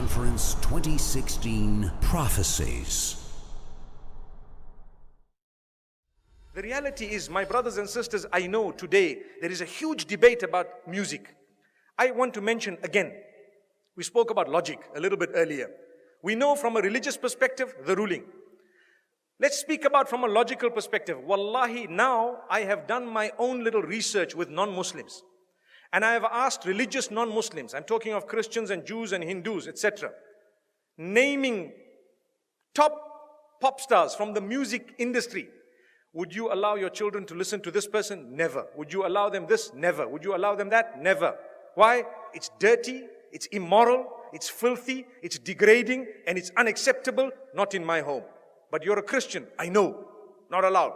Conference 2016 Prophecies. The reality is, my brothers and sisters, I know today there is a huge debate about music. I want to mention again, we spoke about logic a little bit earlier. We know from a religious perspective, the ruling. Let's speak about from a logical perspective. Wallahi, now I have done my own little research with non-Muslims. And I have asked religious non-Muslims, I'm talking of Christians and Jews and Hindus, etc., naming top pop stars from the music industry. Would you allow your children to listen to this person? Never. Would you allow them this? Never. Would you allow them that? Never. Why? It's dirty, it's immoral, it's filthy, it's degrading, and it's unacceptable. Not in my home. But you're a Christian, I know, not allowed.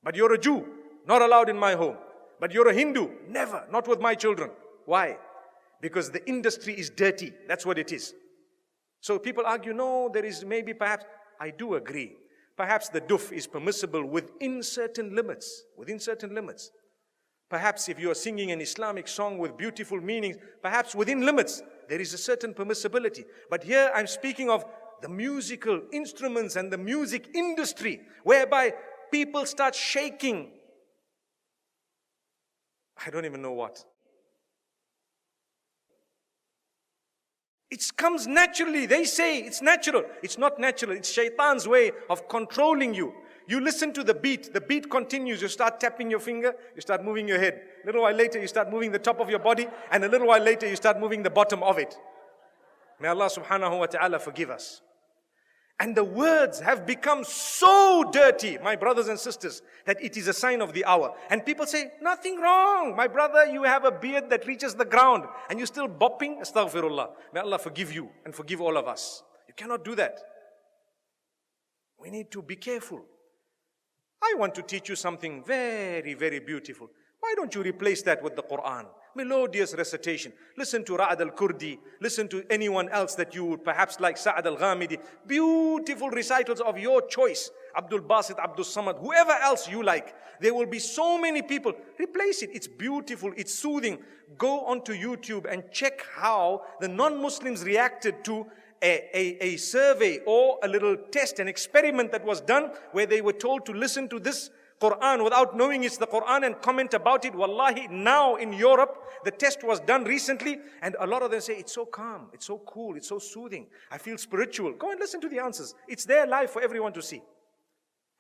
But you're a Jew, not allowed in my home. But you're a Hindu, never, not with my children. Why? Because the industry is dirty, that's what it is. So people argue, no, there is maybe perhaps, I do agree. Perhaps the duf is permissible within certain limits, Perhaps if you are singing an Islamic song with beautiful meanings, perhaps within limits, there is a certain permissibility. But here I'm speaking of the musical instruments and the music industry, whereby people start shaking. I don't even know what. It comes naturally. They say it's natural. It's not natural. It's shaitan's way of controlling you. You listen to the beat continues. You start tapping your finger, you start moving your head. A little while later, you start moving the top of your body, and a little while later, you start moving the bottom of it. May Allah subhanahu wa ta'ala forgive us. And the words have become so dirty, my brothers and sisters, that it is a sign of the hour. And people say, nothing wrong. My brother, you have a beard that reaches the ground and you're still bopping. Astaghfirullah. May Allah forgive you and forgive all of us. You cannot do that. We need to be careful. I want to teach you something very, very beautiful. Why don't you replace that with the Quran? Melodious recitation. Listen to Ra'ad al-Kurdi. Listen to anyone else that you would perhaps like, Sa'ad al-Ghamidi. Beautiful recitals of your choice. Abdul Basit, Abdul Samad, whoever else you like. There will be so many people. Replace it. It's beautiful. It's soothing. Go onto YouTube and check how the non-Muslims reacted to a survey or a little test, an experiment that was done where they were told to listen to this Quran without knowing it's the Quran and comment about it. Wallahi, now in Europe, the test was done recently and a lot of them say, it's so calm, it's so cool, it's so soothing. I feel spiritual. Go and listen to the answers. It's there live for everyone to see.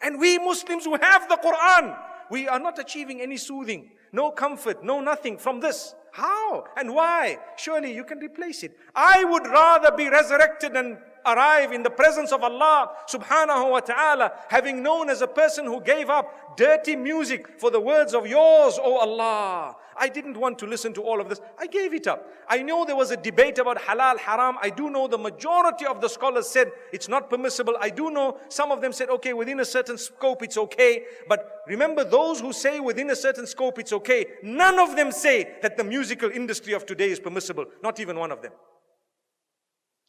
And we Muslims who have the Quran, we are not achieving any soothing, no comfort, no nothing from this. How and why? Surely you can replace it. I would rather be resurrected and arrive in the presence of Allah subhanahu wa ta'ala, having known as a person who gave up dirty music for the words of yours, O Allah. I didn't want to listen to all of this. I gave it up. I know there was a debate about halal, haram. I do know the majority of the scholars said it's not permissible. I do know some of them said, okay, within a certain scope it's okay. But remember, those who say within a certain scope it's okay, none of them say that the musical industry of today is permissible. Not even one of them.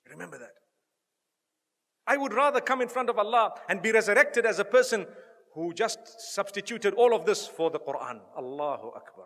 Remember that. I would rather come in front of Allah and be resurrected as a person who just substituted all of this for the Quran. Allahu Akbar.